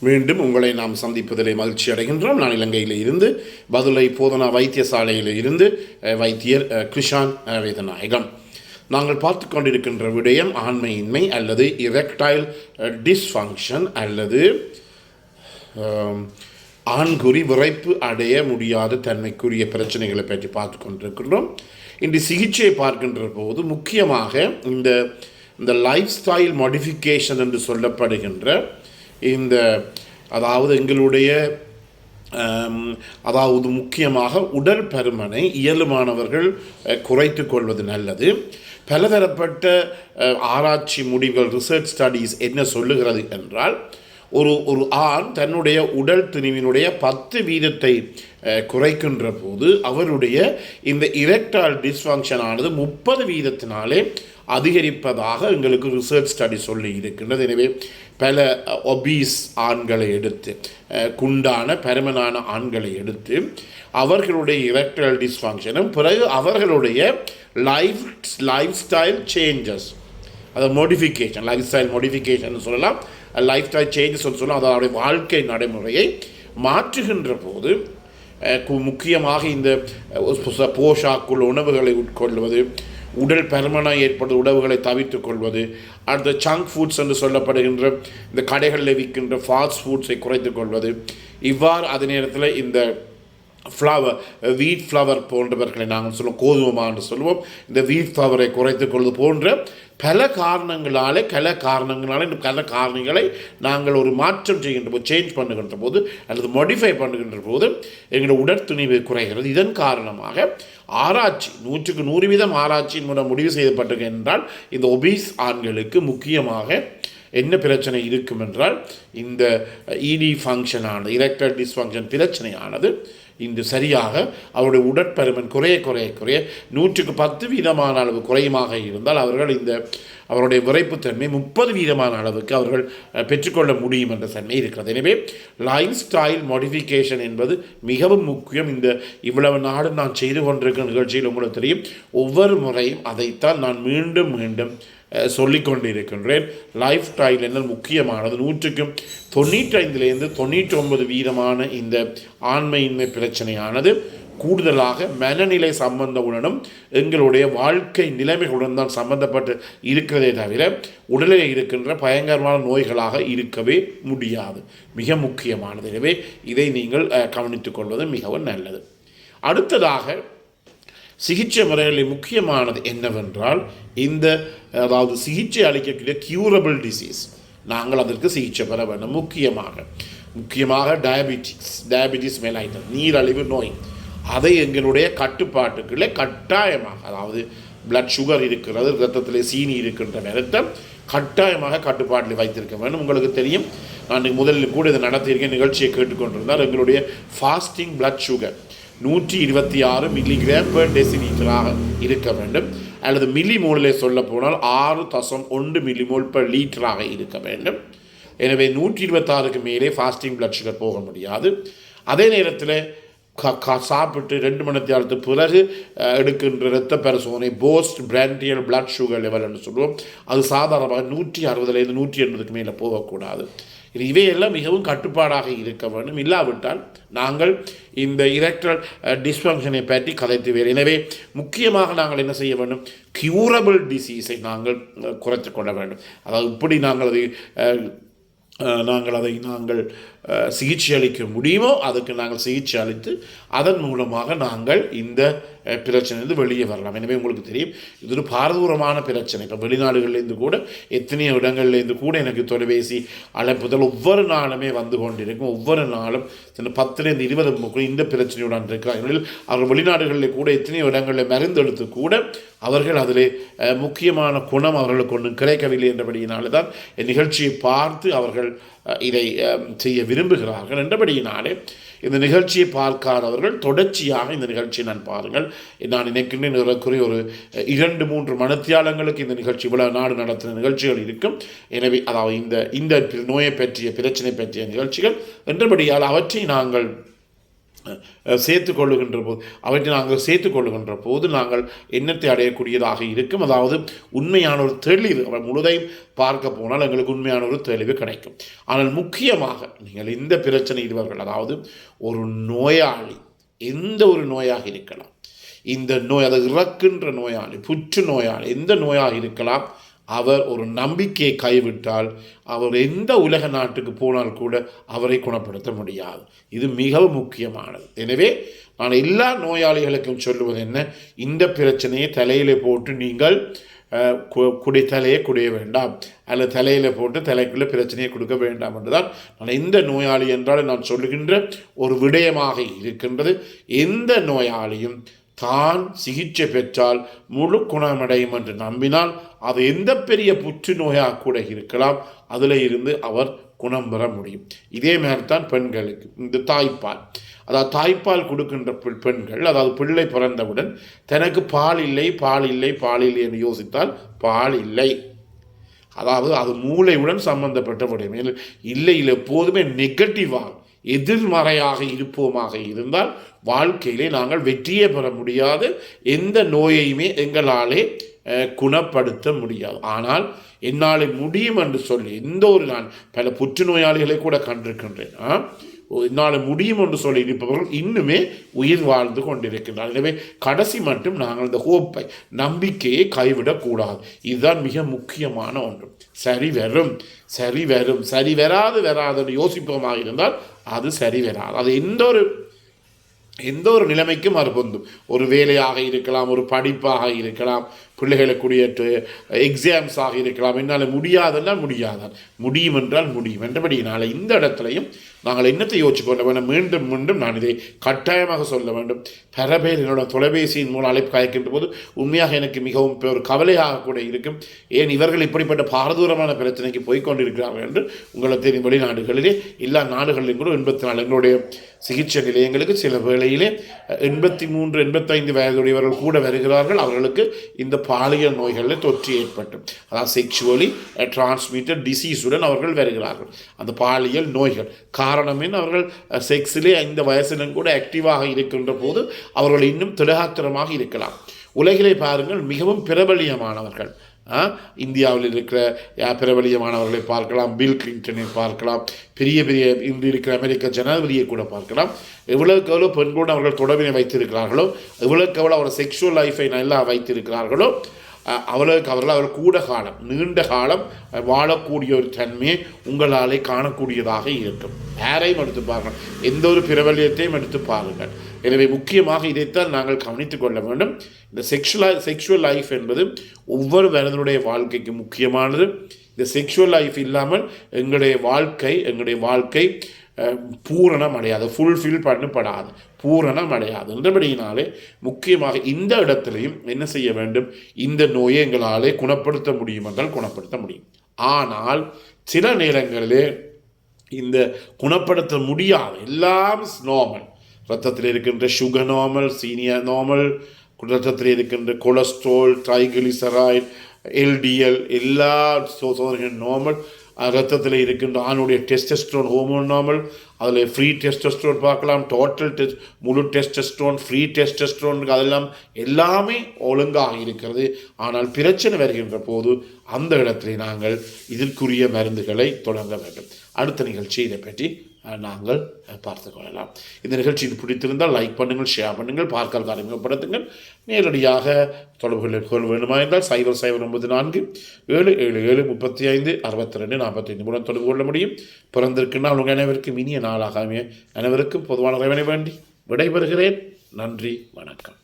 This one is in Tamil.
மீண்டும் உங்களை நாம் சந்திப்பதிலே மகிழ்ச்சி அடைகின்றோம். நான் இலங்கையில் இருந்து பதுளை போதனா வைத்தியசாலையில் இருந்து வைத்தியர் கிருஷான் வேதநாயகம். நாங்கள் பார்த்து கொண்டிருக்கின்ற விடயம் ஆண்மையின்மை அல்லது இரெக்டைல் டிஸ்ஃபங்க்ஷன் அல்லது ஆண்குறி விரைப்பு அடைய முடியாத தன்மைக்குரிய பிரச்சனைகளை பற்றி பார்த்து கொண்டிருக்கின்றோம். இன்று சிகிச்சையை பார்க்கின்ற போது முக்கியமாக இந்த லைஃப் ஸ்டைல் மாடிஃபிகேஷன் என்று சொல்லப்படுகின்ற அதாவது எங்களுடைய அதாவது முக்கியமாக உடல் பருமனை இயலுமானவர்கள் குறைத்து கொள்வது நல்லது. பலதரப்பட்ட ஆராய்ச்சி முடிவுகள் ரிசர்ச் ஸ்டடீஸ் என்ன சொல்லுகிறது என்றால், ஒரு ஆண் தன்னுடைய உடல் திணிவினுடைய 10% குறைக்கின்ற போது அவருடைய இந்த இரெக்டைல் டிஸ்ஃபங்க்ஷன் ஆனது 30% அதிகரிப்பதாக எங்களுக்கு ரிசர்ச் ஸ்டடி சொல்லி இருக்கின்றது. எனவே பல ஒபீஸ் ஆண்களை எடுத்து, குண்டான பருமனான ஆண்களை எடுத்து அவர்களுடைய இரெக்டைல் டிஸ்ஃபங்க்ஷனும் பிறகு அவர்களுடைய லைஃப் ஸ்டைல் சேஞ்சஸ், அதாவது மோடிஃபிகேஷன், லைஃப் ஸ்டைல் மோடிஃபிகேஷன் சொல்லலாம், லைஃப் ஸ்டைல் சேஞ்சஸ் சொல்லலாம், அதனுடைய வாழ்க்கை நடைமுறையை மாற்றுகின்ற போது முக்கியமாக இந்த போஷாக்குள் உணவுகளை உட்கொள்வது, உடல் பருமனை ஏற்படுத்த உணவுகளை தவிர்த்து கொள்வது, அடுத்த சங்க் ஃபுட்ஸ் என்று சொல்லப்படுகின்ற இந்த கடைகளில் விற்கின்ற ஃபாஸ்ட் ஃபுட்ஸை குறைத்து கொள்வது, இவ்வாறு அதே நேரத்தில் இந்த வீட் ஃப்ளவர் போன்றவர்களை நாங்கள் சொல்லுவோம், கோதுமை என்று சொல்லுவோம், இந்த வீட் ஃப்ளவரை குறைத்துக் கொள்வது போன்ற பல காரணங்களாலே பல காரணங்களை நாங்கள் ஒரு மாற்றம் செய்கின்ற போது, சேஞ்ச் பண்ணுகின்ற போது அல்லது மாடிஃபை பண்ணுகின்ற போது எங்களுடைய உடற்துணிவு குறைகிறது. இதன் காரணமாக ஆராய்ச்சி 100% ஆராய்ச்சியின் மூலம் முடிவு செய்யப்பட்டது என்றால், இந்த ஒபீஸ் ஆண்களுக்கு முக்கியமாக என்ன பிரச்சனை இருக்கும் என்றால், இந்த இடி ஃபங்க்ஷனானது, இரெக்டைல் டிஸ்ஃபங்க்ஷன் பிரச்சனையானது இந்த சரியாக அவருடைய உடற்பருமன் குறைய 110% அளவு குறையுமாக இருந்தால் அவர்கள் அவருடைய விரைப்புத்தன்மை 30% அளவுக்கு அவர்கள் பெற்றுக்கொள்ள முடியும் என்ற தன்மை இருக்கிறது. எனவே லைஃப் ஸ்டைல் மாடிஃபிகேஷன் என்பது மிகவும் முக்கியம். இவ்வளவு நாடு நான் செய்து கொண்டிருக்கிற நிகழ்ச்சியில் உங்களுக்கு தெரியும், ஒவ்வொரு முறையும் அதைத்தான் நான் மீண்டும் சொல்லிக்கொண்டிருக்கின்றேன். லைஃப் ஸ்டைல் என்ன முக்கியமானது. 95% இந்த ஆண்மையின்மை பிரச்சனையானது கூடுதலாக மனநிலை சம்பந்தவுடனும் எங்களுடைய வாழ்க்கை நிலைமைகளுடன் தான் சம்பந்தப்பட்டு இருக்கிறதே தவிர உடலில் இருக்கின்ற பயங்கரமான நோய்களாக இருக்கவே முடியாது. மிக முக்கியமானது. எனவே இதை நீங்கள் கவனித்துக் கொள்வது மிகவும் நல்லது. அடுத்ததாக சிகிச்சை முறைகளில் முக்கியமானது என்னவென்றால், அதாவது சிகிச்சை அளிக்கக்கூடிய கியூரபிள் டிசீஸ், நாங்கள் அதற்கு சிகிச்சை பெற வேண்டும். முக்கியமாக டயபிட்டிஸ் மெலைட்டஸ், நீரழிவு நோய், அதை எங்களுடைய கட்டுப்பாட்டுக்குள்ளே கட்டாயமாக, அதாவது பிளட் சுகர் இருக்கிறது, இரத்தத்தில் சீனி இருக்கின்ற நேரத்தை கட்டாயமாக கட்டுப்பாட்டில் வைத்திருக்க வேண்டும். உங்களுக்கு தெரியும், நான் முதலில் கூட இதை நடத்தியிருக்கேன், நிகழ்ச்சியை கேட்டுக்கொண்டிருந்தால் எங்களுடைய ஃபாஸ்டிங் பிளட் சுகர் 126 mg/dL இருக்க வேண்டும், அல்லது மில்லிமோலிலே சொல்ல போனால் 6.1 mmol/L இருக்க வேண்டும். எனவே 126க்கு மேலே ஃபாஸ்டிங் பிளட் சுகர் போக முடியாது. அதே நேரத்தில் சாப்பிட்டு 2 மணி நேரத்துக்கு பிறகு எடுக்கின்ற இரத்த பரிசோதனை post prandial blood sugar level என்று சொல்லுவோம், அது சாதாரணமாக 160 180க்கு மேலே போகக்கூடாது. இவையெல்லாம் மிகவும் கட்டுப்பாடாக இருக்க வேண்டும். இல்லாவிட்டால் நாங்கள் இந்த இரெக்டைல் டிஸ்ஃபங்க்ஷனை பற்றி கதைத்து வேறு. எனவே முக்கியமாக நாங்கள் என்ன செய்ய வேண்டும், கியூரபிள் டிசீஸை நாங்கள் குறைத்து கொள்ள வேண்டும். அதாவது இப்படி நாங்கள் அதை சிகிச்சை அளிக்க முடியுமோ அதுக்கு நாங்கள் சிகிச்சை அளித்து அதன் மூலமாக நாங்கள் இந்த பிரச்சனையிலிருந்து வெளியே வரலாம். எனவே உங்களுக்கு தெரியும், இது ஒரு பாரதூரமான பிரச்சனை. இப்போ வெளிநாடுகள்லேருந்து கூட எத்தனையோ இடங்கள்லேருந்து கூட எனக்கு தொலைபேசி அழைப்புதல் ஒவ்வொரு நாளுமே வந்து கொண்டிருக்கும். ஒவ்வொரு நாளும் 10-20 இந்த பிரச்சனையுடன் இருக்கிறார்கள். அவர்கள் வெளிநாடுகளில் கூட எத்தனையோ இடங்களில் மருந்தெடுத்து கூட அவர்கள் அதில் முக்கியமான குணம் அவர்களுக்கு ஒன்றும் கிடைக்கவில்லை என்றபடியினால தான் நிகழ்ச்சியை பார்த்து அவர்கள் இதை செய்ய விரும்புகிறார்கள். என்றபடியினாலே இந்த நிகழ்ச்சியை பார்க்காதவர்கள் தொடர்ச்சியாக இந்த நிகழ்ச்சியை பாருங்கள். நான் நினைக்கின்றேன் குறைய ஒரு 2-3 மணித்தியாலங்களுக்கு இந்த நிகழ்ச்சி இவ்வளவு நாடு நடத்தின நிகழ்ச்சிகள் இருக்கும். எனவே அதாவது இந்த நோயை பற்றிய பிரச்சனை பற்றிய நிகழ்ச்சிகள் என்றபடியால் அவற்றை நாங்கள் சேர்த்து கொள்ளுகின்ற போது அவற்றை நாங்கள் சேர்த்து கொள்ளுகின்ற போது நாங்கள் எண்ணத்தை அடையக்கூடியதாக இருக்கும். அதாவது உண்மையான ஒரு தெளிவு அவள் முழுதையும் பார்க்க போனால் எங்களுக்கு உண்மையான ஒரு தெளிவு கிடைக்கும். ஆனால் முக்கியமாக நீங்கள் இந்த பிரச்சனை இருவர்கள், அதாவது ஒரு நோயாளி எந்த ஒரு நோயாக இருக்கலாம், இந்த நோய் அதை இறக்கின்ற நோயாளி, புற்று நோயாளி, எந்த நோயாக இருக்கலாம், அவர் ஒரு நம்பிக்கையை கைவிட்டால் அவர் எந்த உலக நாட்டுக்கு போனால் கூட அவரை குணப்படுத்த முடியாது. இது மிகவும் முக்கியமானது. எனவே நான் எல்லா நோயாளிகளுக்கும் சொல்லுவது என்ன, இந்த பிரச்சனையை தலையிலே போட்டு நீங்கள் தலையை குடைய வேண்டாம், அல்லது தலையில் போட்டு தலைக்குள்ளே பிரச்சனையை கொடுக்க வேண்டாம் என்றுதான் நான் எந்த நோயாளி என்றால் நான் சொல்லுகின்ற ஒரு விடயமாக இருக்கின்றது. எந்த நோயாளியும் தான் சிகிச்சை பெற்றால் முழு குணமடையும் என்று நம்பினால் அது எந்த பெரிய புற்றுநோயாக கூட இருக்கலாம், அதில் இருந்து அவர் குணம் பெற முடியும். இதே மாதிரி தான் பெண்களுக்கு இந்த தாய்ப்பால், அதாவது தாய்ப்பால் கொடுக்கின்ற பெண்கள், அதாவது பிள்ளை பிறந்தவுடன் தனக்கு பால் இல்லை என்று யோசித்தால் பால் இல்லை, அதாவது அது மூளையுடன் சம்பந்தப்பட்ட விடயம். இல்லை எப்போதுமே நெகட்டிவாக எதிர்மறையாக இருப்போமாக இருந்தால் வாழ்க்கையிலே நாங்கள் வெற்றியே பெற முடியாது, எந்த நோயையுமே எங்களாலே குணப்படுத்த முடியாது. ஆனால் என்னாலே முடியும் என்று சொல்லி நான் பல புற்றுநோயாளிகளை கூட கண்டிருக்கின்றேன். என்னால் முடியும் என்று சொல்லி இருப்பவர்கள் இன்னுமே உயிர் வாழ்ந்து கொண்டிருக்கின்றனர். எனவே கடைசி மட்டும் நாங்கள் இந்த ஹோப்பை, நம்பிக்கையை கைவிடக்கூடாது. இதுதான் மிக முக்கியமான ஒன்று. சரி வரும் சரி வராதுன்னு யோசிப்போமாக இருந்தால் அது சரி வராது. அது எந்த ஒரு நிலைமைக்கும் அது பொருந்தும். ஒரு வேலையாக இருக்கலாம், ஒரு படிப்பாக இருக்கலாம், பிள்ளைகளுக்குரிய எக்ஸாம்ஸாக இருக்கலாம். என்னால் முடியாதென்றால் முடியாதான், முடியும் என்றால் முடியும் என்றபடியினால் இந்த இடத்துலையும் நாங்கள் என்னத்தை யோசிச்சு கொள்ள வேண்டும். மீண்டும் நான் இதை கட்டாயமாக சொல்ல வேண்டும். பல பேர் என்னோட தொலைபேசியின் மூலம் அழைப்பு கலைக்கின்ற போது உண்மையாக எனக்கு மிகவும் ஒரு கவலையாக கூட இருக்கும். ஏன் இவர்கள் இப்படிப்பட்ட பாரதூரமான பிரச்சனைக்கு போய்கொண்டிருக்கிறார்கள் என்று உங்களுக்கு தெரியும். வெளிநாடுகளிலே எல்லா நாடுகளிலும் கூட 84 எங்களுடைய சிகிச்சை நிலையங்களுக்கு சில வேளையிலே 83, 85 வயதுடையவர்கள் கூட வருகிறார்கள். அவர்களுக்கு இந்த பாலியல் நோய்களில் தொற்று ஏற்பட்டும், அதாவது செக்ஷுவலி டிரான்ஸ்மிட்டட் டிசீஸுடன் அவர்கள் வருகிறார்கள். அந்த பாலியல் நோய்கள் காரணமே அவர்கள் செக்ஸிலே இந்த வயசிலும் கூட ஆக்டிவாக இருக்கின்ற போது அவர்கள் இன்னும் திடகாத்திரமாக இருக்கலாம். உலகிலே பாருங்கள், மிகவும் பிரபலியமானவர்கள் இந்தியாவில் இருக்கிற பிரபலியமானவர்களை பார்க்கலாம், பில் கிளின்டனை பார்க்கலாம், பெரிய இன்று இருக்கிற அமெரிக்க ஜனாதிபதியை கூட பார்க்கலாம். எவ்வளவுக்கு எவ்வளோ பெண்களோடு அவர்கள் தொடர்பினை வைத்திருக்கிறார்களோ, எவ்வளவுக்கு எவ்வளோ அவர் செக்ஷுவல் லைஃபை நல்லா வைத்திருக்கிறார்களோ, அவர்களுக்கு அவர்கள் கூட காலம், நீண்ட காலம் வாழக்கூடிய ஒரு தன்மையை உங்களாலே காணக்கூடியதாக இருக்கும். யாரையும் எடுத்து பாருங்கள், எந்த ஒரு பிரபல்யத்தையும் எடுத்து பாருங்கள். எனவே முக்கியமாக இதைத்தான் நாங்கள் கவனித்துக் கொள்ள வேண்டும். இந்த செக்ஷுவல் லைஃப் என்பது ஒவ்வொரு மனிதனுடைய வாழ்க்கைக்கு முக்கியமானது. இந்த செக்ஷுவல் லைஃப் இல்லாமல் எங்களுடைய வாழ்க்கை பூரணம் அடையாது, ஃபுல்ஃபில் பண்ணப்படாது, பூரணம் அடையாது. என்றபடியினாலே முக்கியமாக இந்த இடத்துலையும் என்ன செய்ய வேண்டும், இந்த நோயை எங்களாலே குணப்படுத்த முடியும் என்றால் குணப்படுத்த முடியும். ஆனால் சில நேரங்களிலே இந்த குணப்படுத்த முடியாது, எல்லாம் நார்மல், இரத்தத்தில் இருக்கின்ற சுகர் நார்மல், சீனியர் நார்மல், இரத்தத்தில் இருக்கின்ற கொலஸ்ட்ரால், ட்ரைகிளிசரைட், LDL எல்லா சோதனைகள் நார்மல், இரத்தத்தில் இருக்கின்ற ஆணுடைய டெஸ்டஸ்ட்ரோன் ஹோமோன் நார்மல், அதில் ஃப்ரீ டெஸ்டஸ்ட்ரோன் பார்க்கலாம், டோட்டல் முழு டெஸ்டஸ்ட்ரோன், ஃப்ரீ டெஸ்டஸ்ட்ரோன், அதெல்லாம் எல்லாமே ஒழுங்காக இருக்கிறது. ஆனால் பிரச்சனை வருகின்ற போது அந்த இடத்துல நாங்கள் இதற்குரிய மருந்துகளை தொடங்க வேண்டும். அடுத்த நிகழ்ச்சி இதை பற்றி நாங்கள் பார்த்து கொள்ளலாம். இந்த நிகழ்ச்சி பிடித்திருந்தால் லைக் பண்ணுங்கள், ஷேர் பண்ணுங்கள், பார்க்க அறிமுகப்படுத்துங்கள். நேரடியாக தொடர்புகளை கொள்ள வேண்டுமா என்றால் 0094 777 35 62 45 மூலம் தொடர்பு கொள்ள முடியும். பிறந்திருக்கின்ற அவங்க அனைவருக்கும் இனிய நாளாக அனைவருக்கும் பொதுவான இறைவனை வேண்டி விடைபெறுகிறேன். நன்றி, வணக்கம்.